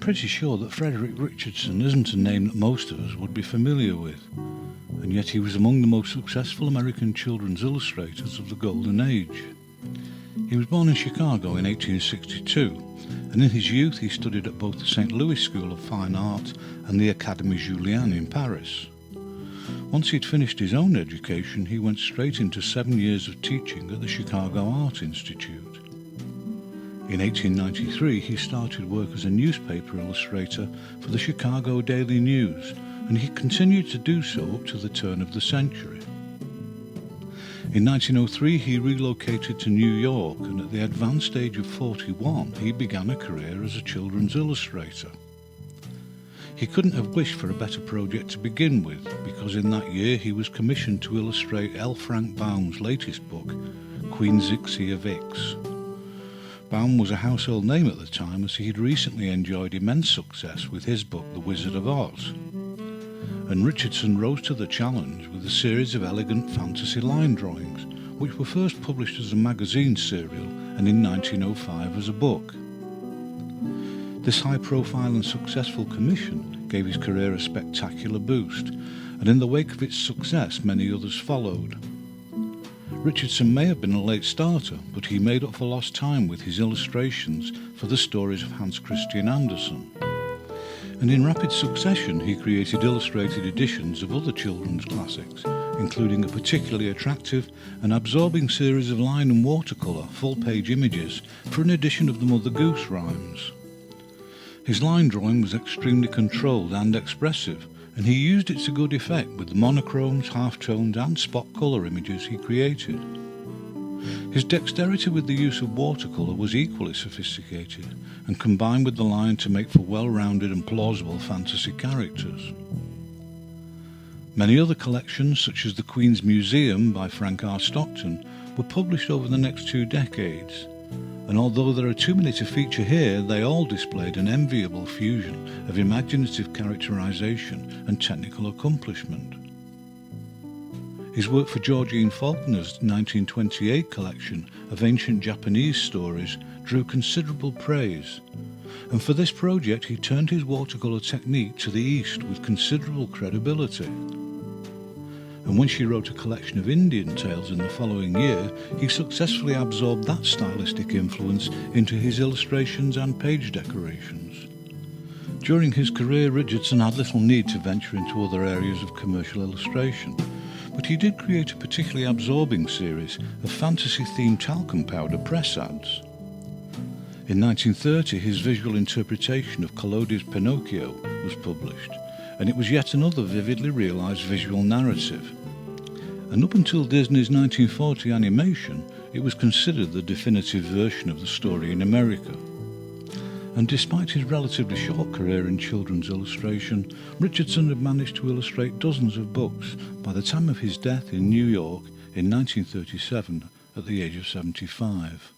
pretty sure that Frederick Richardson isn't a name that most of us would be familiar with, and yet he was among the most successful American children's illustrators of the Golden Age. He was born in Chicago in 1862, and in his youth he studied at both the St. Louis School of Fine Art and the Académie Julian in Paris. Once he'd finished his own education, he went straight into 7 years of teaching at the Chicago Art Institute. In 1893, he started work as a newspaper illustrator for the Chicago Daily News, and he continued to do so up to the turn of the century. In 1903, he relocated to New York, and at the advanced age of 41, he began a career as a children's illustrator. He couldn't have wished for a better project to begin with, because in that year he was commissioned to illustrate L. Frank Baum's latest book, Queen Zixi of Ix. Baum was a household name at the time, as he had recently enjoyed immense success with his book The Wizard of Oz. And Richardson rose to the challenge with a series of elegant fantasy line drawings, which were first published as a magazine serial and in 1905 as a book. This high-profile and successful commission gave his career a spectacular boost, and in the wake of its success many others followed. Richardson may have been a late starter, but he made up for lost time with his illustrations for the stories of Hans Christian Andersen. And in rapid succession he created illustrated editions of other children's classics, including a particularly attractive and absorbing series of line and watercolour full-page images for an edition of the Mother Goose rhymes. His line drawing was extremely controlled and expressive, and he used it to good effect with the monochromes, half-tones and spot colour images he created. His dexterity with the use of watercolour was equally sophisticated, and combined with the line to make for well-rounded and plausible fantasy characters. Many other collections, such as The Queen's Museum by Frank R. Stockton, were published over the next 2 decades, and although there are too many to feature here, they all displayed an enviable fusion of imaginative characterization and technical accomplishment. His work for Georgine Faulkner's 1928 collection of ancient Japanese stories drew considerable praise, and for this project he turned his watercolour technique to the East with considerable credibility. And when she wrote a collection of Indian tales in the following year, he successfully absorbed that stylistic influence into his illustrations and page decorations. During his career, Richardson had little need to venture into other areas of commercial illustration, but he did create a particularly absorbing series of fantasy-themed talcum powder press ads. In 1930, his visual interpretation of Collodi's Pinocchio was published, and it was yet another vividly realised visual narrative. And up until Disney's 1940 animation, it was considered the definitive version of the story in America. And despite his relatively short career in children's illustration, Richardson had managed to illustrate dozens of books by the time of his death in New York in 1937 at the age of 75.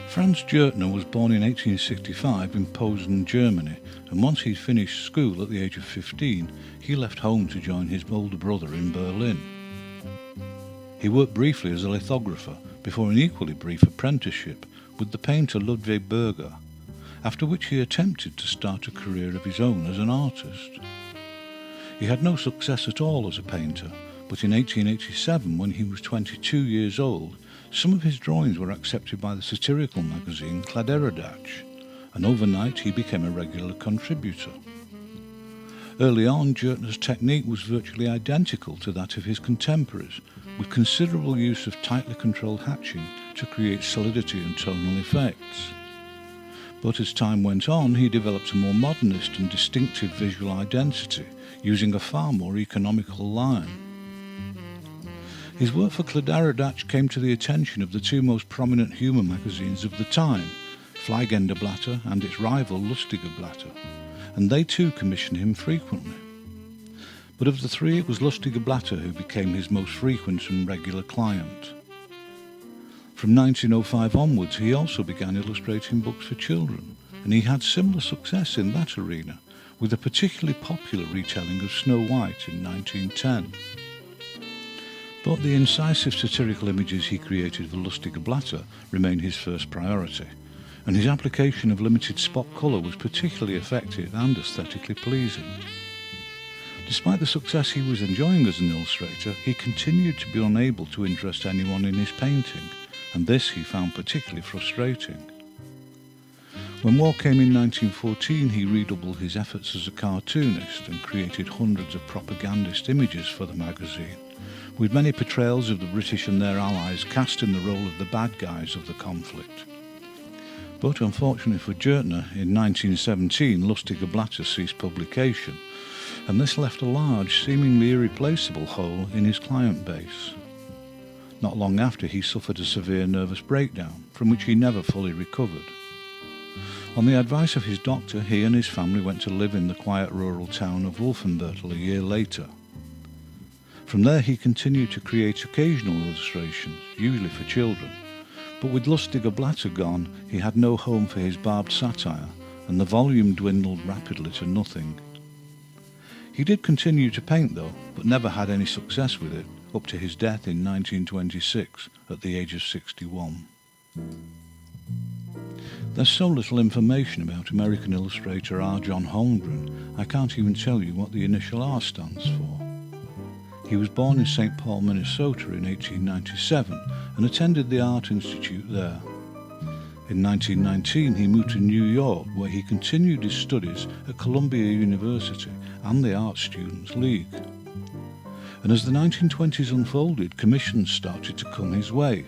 Franz Juttner was born in 1865 in Posen, Germany, and once he'd finished school at the age of 15, he left home to join his older brother in Berlin. He worked briefly as a lithographer before an equally brief apprenticeship with the painter Ludwig Berger, after which he attempted to start a career of his own as an artist. He had no success at all as a painter, but in 1887, when he was 22 years old, some of his drawings were accepted by the satirical magazine Kladderadatsch, and overnight he became a regular contributor. Early on, Juttner's technique was virtually identical to that of his contemporaries, with considerable use of tightly controlled hatching to create solidity and tonal effects. But as time went on, he developed a more modernist and distinctive visual identity, using a far more economical line. His work for Kladderadatsch came to the attention of the 2 most prominent humour magazines of the time, Fliegende and its rival Lustige Blätter, and they too commissioned him frequently. But of the 3, it was Lustige Blätter who became his most frequent and regular client. From 1905 onwards, he also began illustrating books for children, and he had similar success in that arena, with a particularly popular retelling of Snow White in 1910. But the incisive satirical images he created for Lustige Blätter remained his first priority, and his application of limited spot colour was particularly effective and aesthetically pleasing. Despite the success he was enjoying as an illustrator, he continued to be unable to interest anyone in his painting, and this he found particularly frustrating. When war came in 1914, he redoubled his efforts as a cartoonist and created hundreds of propagandist images for the magazine, with many portrayals of the British and their allies cast in the role of the bad guys of the conflict. But unfortunately for Juttner, in 1917 Lustiger Blätter ceased publication, and this left a large, seemingly irreplaceable hole in his client base. Not long after, he suffered a severe nervous breakdown, from which he never fully recovered. On the advice of his doctor, he and his family went to live in the quiet rural town of Wolfenbüttel a year later. From there he continued to create occasional illustrations, usually for children, but with Lustiger Blätter gone, he had no home for his barbed satire, and the volume dwindled rapidly to nothing. He did continue to paint though, but never had any success with it, up to his death in 1926 at the age of 61. There's so little information about American illustrator R. John Holmgren, I can't even tell you what the initial R stands for. He was born in St. Paul, Minnesota in 1897 and attended the Art Institute there. In 1919 he moved to New York, where he continued his studies at Columbia University and the Art Students League. And as the 1920s unfolded, commissions started to come his way.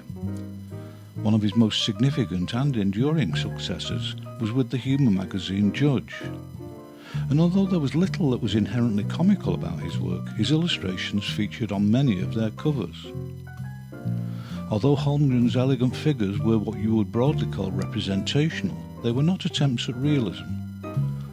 One of his most significant and enduring successes was with the humour magazine Judge. And although there was little that was inherently comical about his work, his illustrations featured on many of their covers. Although Holmgren's elegant figures were what you would broadly call representational, they were not attempts at realism.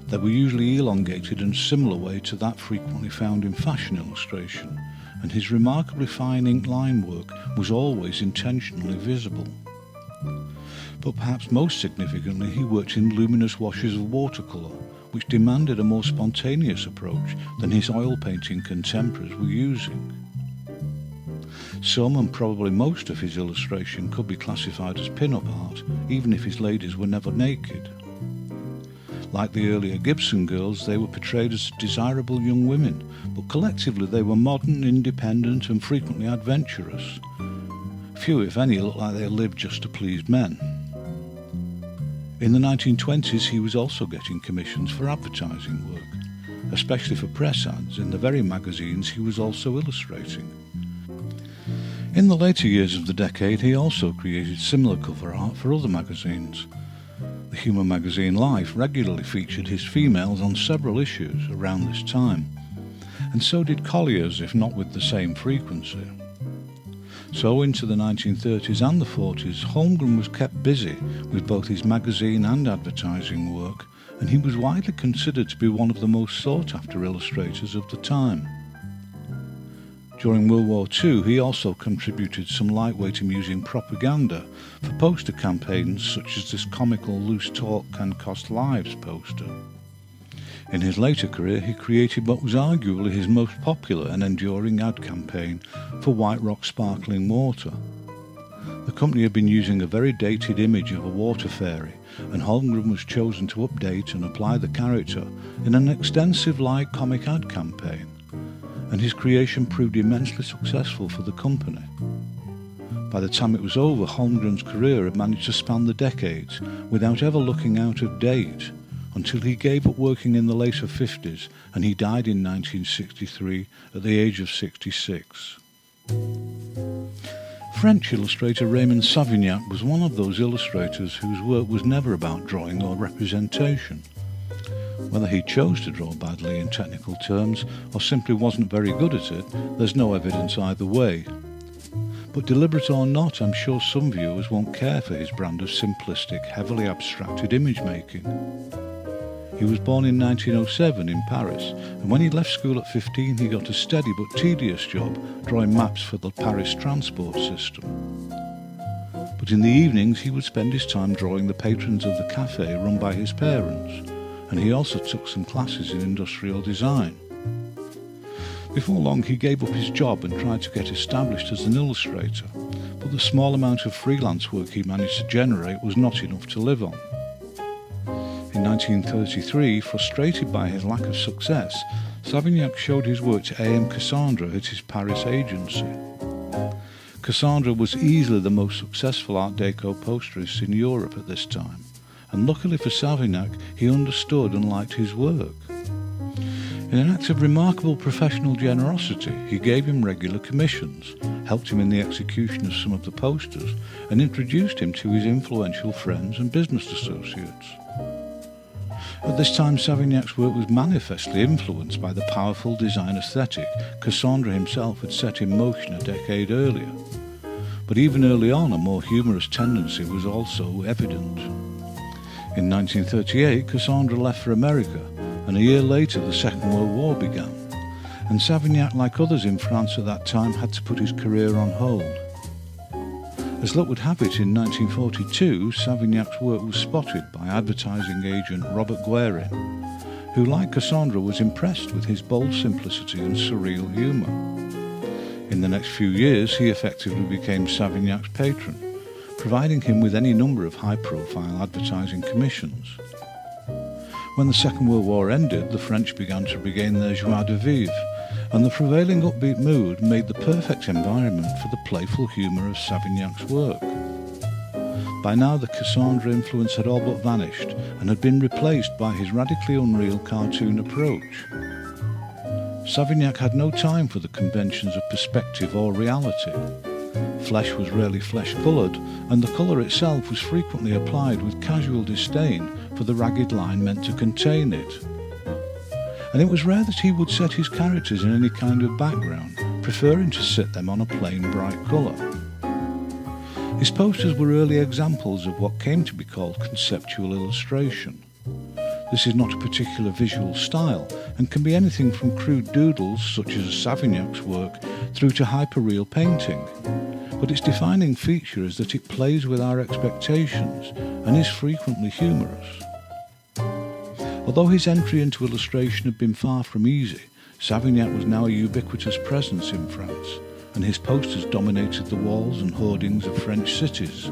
They were usually elongated in a similar way to that frequently found in fashion illustration, and his remarkably fine ink line work was always intentionally visible. But perhaps most significantly, he worked in luminous washes of watercolour, which demanded a more spontaneous approach than his oil painting contemporaries were using. Some, and probably most, of his illustration could be classified as pin-up art, even if his ladies were never naked. Like the earlier Gibson girls, they were portrayed as desirable young women, but collectively they were modern, independent, and frequently adventurous. Few, if any, looked like they lived just to please men. In the 1920s, he was also getting commissions for advertising work, especially for press ads in the very magazines he was also illustrating. In the later years of the decade, he also created similar cover art for other magazines. The humour magazine Life regularly featured his females on several issues around this time, and so did Collier's, if not with the same frequency. So into the 1930s and the 40s, Holmgren was kept busy with both his magazine and advertising work, and he was widely considered to be one of the most sought-after illustrators of the time. During World War II, he also contributed some lightweight amusing propaganda for poster campaigns such as this comical Loose Talk Can Cost Lives poster. In his later career, he created what was arguably his most popular and enduring ad campaign for White Rock Sparkling Water. The company had been using a very dated image of a water fairy, and Holmgren was chosen to update and apply the character in an extensive light comic ad campaign, and his creation proved immensely successful for the company. By the time it was over, Holmgren's career had managed to span the decades without ever looking out of date, until he gave up working in the later 50s and he died in 1963 at the age of 66. French illustrator Raymond Savignac was one of those illustrators whose work was never about drawing or representation. Whether he chose to draw badly in technical terms or simply wasn't very good at it, there's no evidence either way. But deliberate or not, I'm sure some viewers won't care for his brand of simplistic, heavily abstracted image making. He was born in 1907 in Paris, and when he left school at 15 he got a steady but tedious job drawing maps for the Paris transport system. But in the evenings he would spend his time drawing the patrons of the cafe run by his parents, and he also took some classes in industrial design. Before long he gave up his job and tried to get established as an illustrator, but the small amount of freelance work he managed to generate was not enough to live on. In 1933, frustrated by his lack of success, Savignac showed his work to A.M. Cassandra at his Paris agency. Cassandra was easily the most successful Art Deco posterist in Europe at this time, and luckily for Savignac, he understood and liked his work. In an act of remarkable professional generosity, he gave him regular commissions, helped him in the execution of some of the posters, and introduced him to his influential friends and business associates. At this time, Savignac's work was manifestly influenced by the powerful design aesthetic Cassandra himself had set in motion a decade earlier. But even early on, a more humorous tendency was also evident. In 1938, Cassandra left for America, and a year later the Second World War began, and Savignac, like others in France at that time, had to put his career on hold. As luck would have it, in 1942, Savignac's work was spotted by advertising agent Robert Guérin, who, like Cassandra, was impressed with his bold simplicity and surreal humour. In the next few years, he effectively became Savignac's patron, providing him with any number of high-profile advertising commissions. When the Second World War ended, the French began to regain their joie de vivre, and the prevailing upbeat mood made the perfect environment for the playful humour of Savignac's work. By now the Cassandra influence had all but vanished and had been replaced by his radically unreal cartoon approach. Savignac had no time for the conventions of perspective or reality. Flesh was rarely flesh-coloured, and the colour itself was frequently applied with casual disdain for the ragged line meant to contain it. And it was rare that he would set his characters in any kind of background, preferring to set them on a plain bright colour. His posters were early examples of what came to be called conceptual illustration. This is not a particular visual style, and can be anything from crude doodles, such as Savignac's work, through to hyperreal painting. But its defining feature is that it plays with our expectations and is frequently humorous. Although his entry into illustration had been far from easy, Savignac was now a ubiquitous presence in France, and his posters dominated the walls and hoardings of French cities.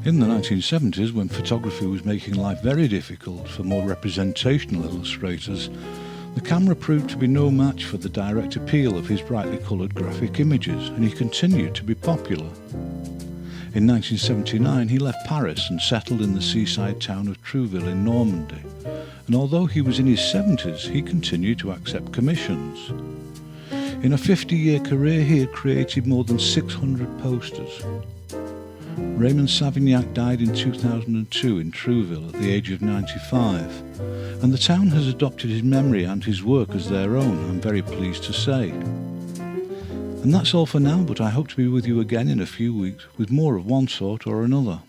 In the 1970s, when photography was making life very difficult for more representational illustrators, the camera proved to be no match for the direct appeal of his brightly coloured graphic images, and he continued to be popular. In 1979, he left Paris and settled in the seaside town of Trouville in Normandy, and although he was in his 70s, he continued to accept commissions. In a 50-year career, he had created more than 600 posters. Raymond Savignac died in 2002 in Trouville at the age of 95, and the town has adopted his memory and his work as their own, I'm very pleased to say. And that's all for now, but I hope to be with you again in a few weeks with more of one sort or another.